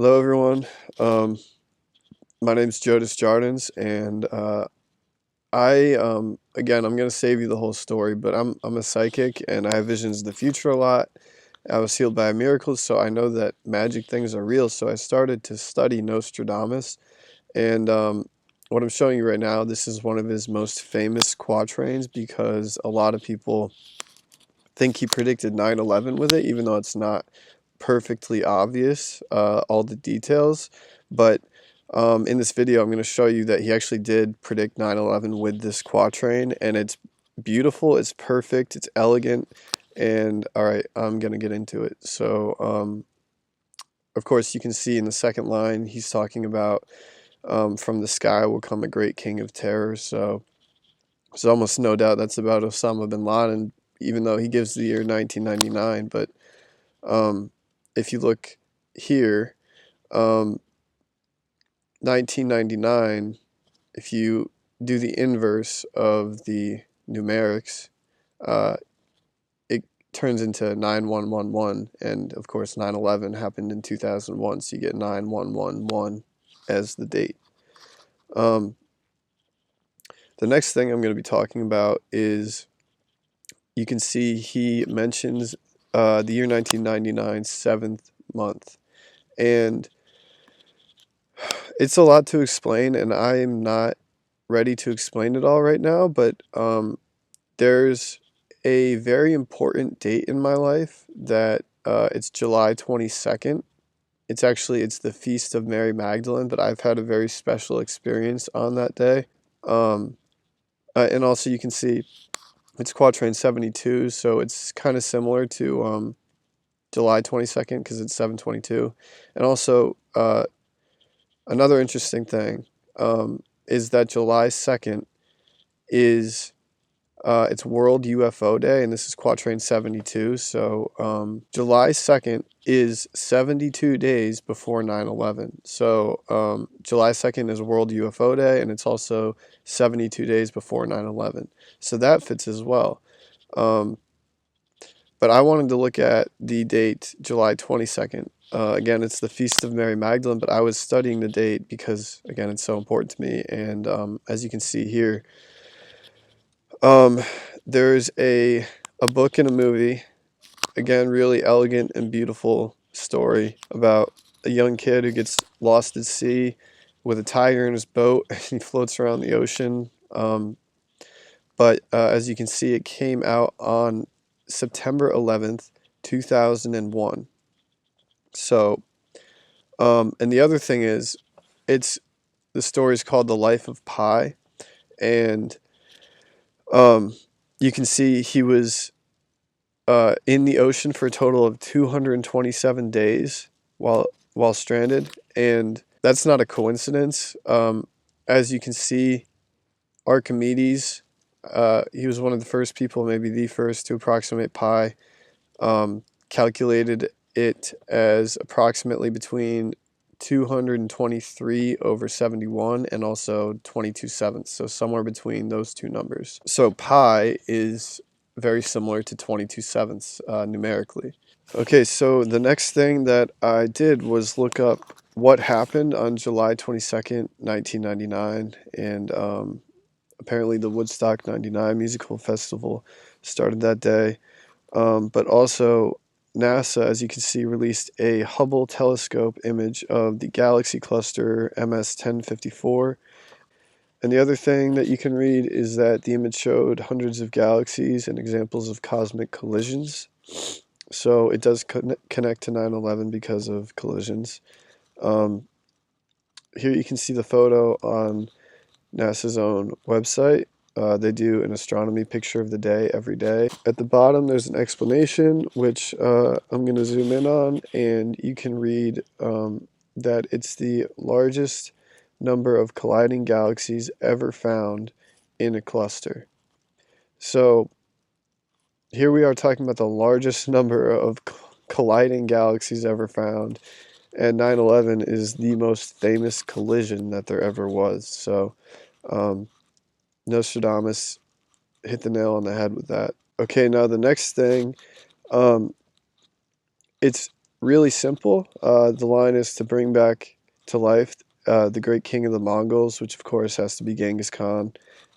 Hello, everyone. Um, my name's Jodis Jardins, and again, I'm gonna save you the whole story, but I'm a psychic, and I have visions of the future a lot. I was healed by miracles, so I know that magic things are real. So I started to study Nostradamus, and what I'm showing you right now, this is one of his most famous quatrains because a lot of people think he predicted 9/11 with it, even though it's not perfectly obvious, all the details. But in this video, I'm going to show you that he actually did predict 9/11 with this quatrain, and it's beautiful, it's perfect, it's elegant, and all right, I'm going to get into it. So, of course, you can see in the second line, he's talking about from the sky will come a great king of terror. So, there's almost no doubt that's about Osama bin Laden, even though he gives the year 1999. But um, if you look here, 1999, if you do the inverse of the numerics, uh, it turns into 9111. And of course, 9/11 happened in 2001, so you get 9111 as the date. The next thing I'm going to be talking about is you can see he mentions the year 1999, seventh month. And it's a lot to explain, and I am not ready to explain it all right now, but there's a very important date in my life that it's July 22nd. It's the feast of Mary Magdalene, but I've had a very special experience on that day. Um, and also you can see it's quatrain 72, so it's kind of similar to July 22nd because it's 722. And also another interesting thing is that July 2nd is it's World UFO Day, and this is quatrain 72. So July 2nd is 72 days before 9/11. So July 2nd is World UFO Day, and it's also 72 days before 9/11. So that fits as well. Um, but I wanted to look at the date July 22nd. Again, it's the Feast of Mary Magdalene, but I was studying the date because, again, it's so important to me. And as you can see here, um, there's a book and a movie. Again, really elegant and beautiful story about a young kid who gets lost at sea with a tiger in his boat, and he floats around the ocean. But as you can see, it came out on September 11th, 2001. So, and the other thing is, it's the story is called The Life of Pi, and um, you can see he was in the ocean for a total of 227 days while stranded, and that's not a coincidence. As you can see, Archimedes, he was one of the first people, maybe the first, to approximate pi. Calculated it as approximately between 223 over 71 and also 22 sevenths, so somewhere between those two numbers. So pi is very similar to 22 sevenths numerically. Okay, so the next thing that I did was look up what happened on July 22nd, 1999, and apparently the Woodstock 99 musical festival started that day. But also NASA, as you can see, released a Hubble telescope image of the galaxy cluster MS 1054. And the other thing that you can read is that the image showed hundreds of galaxies and examples of cosmic collisions. So it does connect to 9/11 because of collisions. Um, Here you can see the photo on NASA's own website. They do an astronomy picture of the day every day. At the bottom, there's an explanation, which I'm going to zoom in on, and you can read that it's the largest number of colliding galaxies ever found in a cluster. So here we are talking about the largest number of colliding galaxies ever found, and 9/11 is the most famous collision that there ever was. So um, Nostradamus hit the nail on the head with that. Okay, now the next thing, um, it's really simple. The line is to bring back to life the great king of the Mongols, which of course has to be Genghis Khan.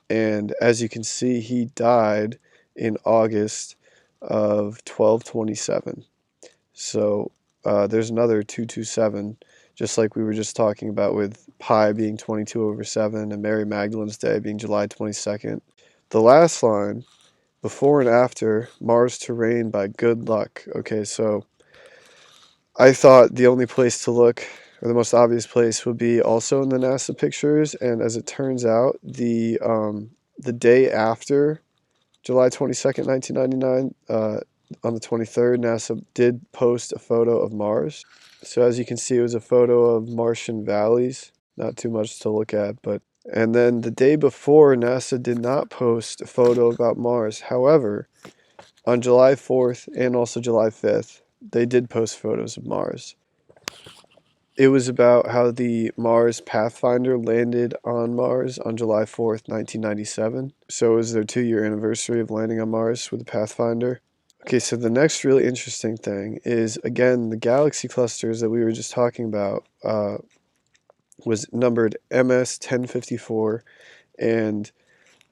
And as you can see, he died in August of 1227. So there's another 227, just like we were just talking about with pi being 22 over 7 and Mary Magdalene's Day being July 22nd. The last line, before and after, Mars to reign by good luck. Okay, so I thought the only place to look, or the most obvious place, would be also in the NASA pictures, and as it turns out, the day after July 22nd, 1999, on the 23rd, NASA did post a photo of Mars. So as you can see, it was a photo of Martian valleys. Not too much to look at, but and then the day before, NASA did not post a photo about Mars. However, on July 4th and also July 5th, they did post photos of Mars. It was about how the Mars Pathfinder landed on Mars on July 4th, 1997. So it was their 2-year anniversary of landing on Mars with the Pathfinder. Okay, so the next really interesting thing is, again, the galaxy clusters that we were just talking about was numbered MS 1054. And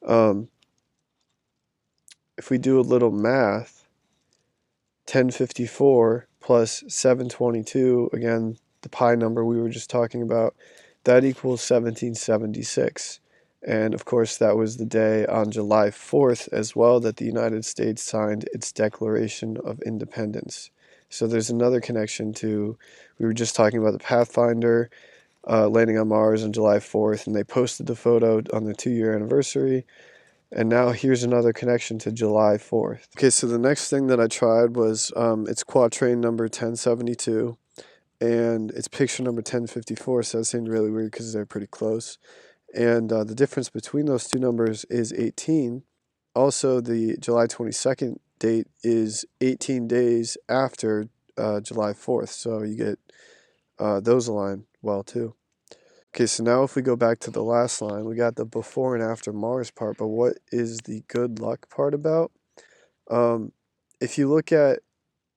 um, if we do a little math, 1054 plus 722, again, the pi number we were just talking about, that equals 1776. And of course, that was the day on July 4th as well that the United States signed its Declaration of Independence. So there's another connection to, we were just talking about the Pathfinder landing on Mars on July 4th, and they posted the photo on the 2-year anniversary. And now here's another connection to July 4th. Okay, so the next thing that I tried was it's quatrain number 1072, and it's picture number 1054, so that seemed really weird because they're pretty close. And the difference between those two numbers is 18. Also, the July 22nd date is 18 days after July 4th, so you get those align well too. Okay, so now if we go back to the last line, we got the before and after Mars part, but what is the good luck part about? Um, if you look at,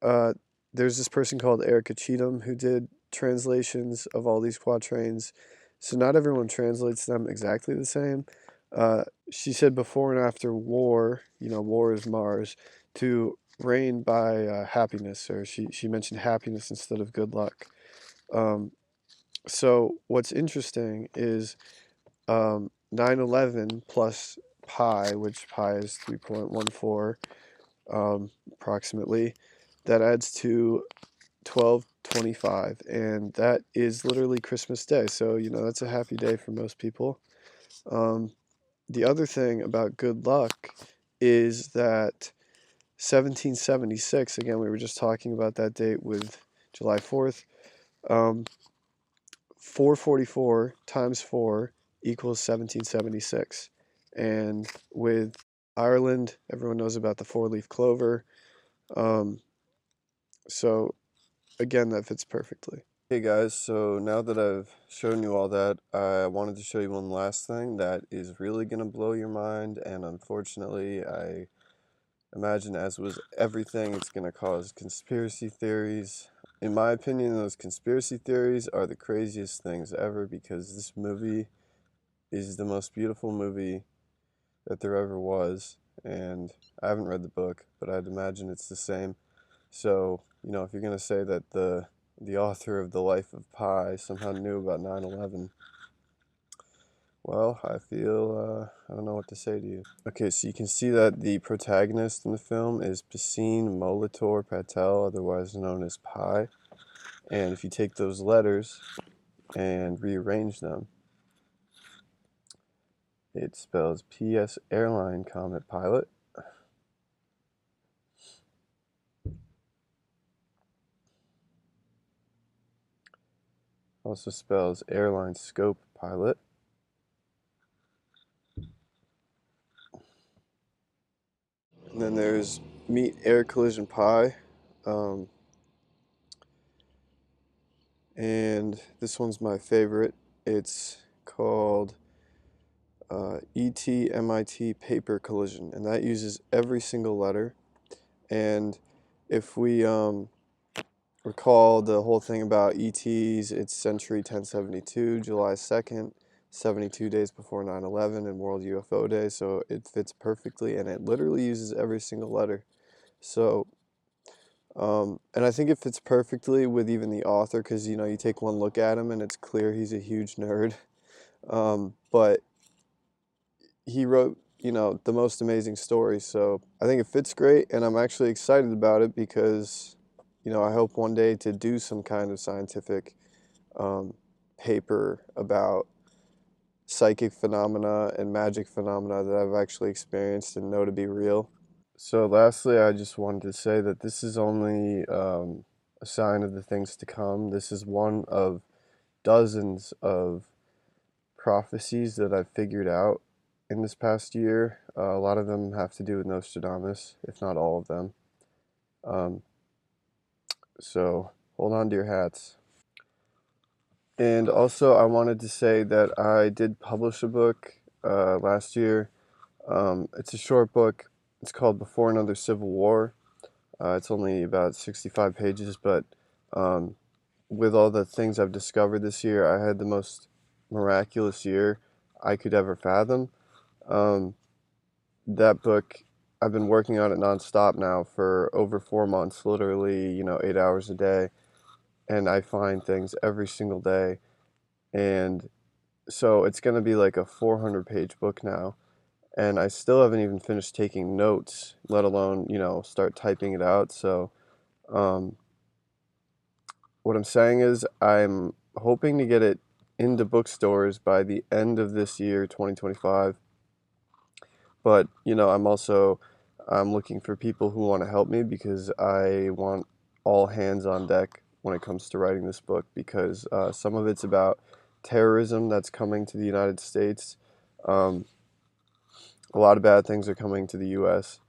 uh, there's this person called Erica Cheatham who did translations of all these quatrains. So not everyone translates them exactly the same. She said before and after war, war is Mars, to reign by happiness, or she mentioned happiness instead of good luck. So what's interesting is 911 plus pi, which pi is 3.14 approximately, that adds to 1225, and that is literally Christmas Day. So, that's a happy day for most people. Um, the other thing about good luck is that 1776, again, we were just talking about that date with July 4th. 444 times 4 equals 1776. And with Ireland, everyone knows about the four-leaf clover. Um, so again, that fits perfectly. Hey guys, so now that I've shown you all that, I wanted to show you one last thing that is really going to blow your mind, and unfortunately, I imagine, as was everything, it's going to cause conspiracy theories. In my opinion, those conspiracy theories are the craziest things ever, because this movie is the most beautiful movie that there ever was, and I haven't read the book, but I'd imagine it's the same. So, if you're going to say that the author of The Life of Pi somehow knew about 9/11, well, I feel, I don't know what to say to you. Okay, so you can see that the protagonist in the film is Piscine Molitor Patel, otherwise known as Pi. And if you take those letters and rearrange them, it spells PS Airline Comet Pilot. Also spells Airline Scope Pilot. And then there's Meet Air Collision Pi. And this one's my favorite. It's called ET-MIT Paper Collision, and that uses every single letter. And if we recall the whole thing about ETs. It's century 1072, July 2nd, 72 days before 9/11 and World UFO Day, so it fits perfectly and it literally uses every single letter. So, and I think it fits perfectly with even the author because, you know, you take one look at him and it's clear he's a huge nerd. But he wrote, you know, the most amazing stories. So I think it fits great, and I'm actually excited about it because, you know, I hope one day to do some kind of scientific um, paper about psychic phenomena and magic phenomena that I've actually experienced and know to be real. So, lastly, I just wanted to say that this is only a sign of the things to come. This is one of dozens of prophecies that I've figured out in this past year. A lot of them have to do with Nostradamus, if not all of them. Um, so hold on to your hats. And also, I wanted to say that I did publish a book last year. It's a short book. It's called Before Another Civil War. It's only about 65 pages, but um, with all the things I've discovered this year, I had the most miraculous year I could ever fathom. Um, that book, I've been working on it nonstop now for over 4 months, literally, you know, 8 hours a day, and I find things every single day. And so it's going to be like a 400-page book now, and I still haven't even finished taking notes, let alone, you know, start typing it out. So, um, what I'm saying is, I'm hoping to get it into bookstores by the end of this year, 2025. But, you know, I'm looking for people who want to help me because I want all hands on deck when it comes to writing this book because some of it's about terrorism that's coming to the United States. Um, a lot of bad things are coming to the US,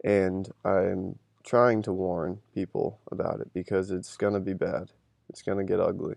and I'm trying to warn people about it because it's going to be bad. It's going to get ugly.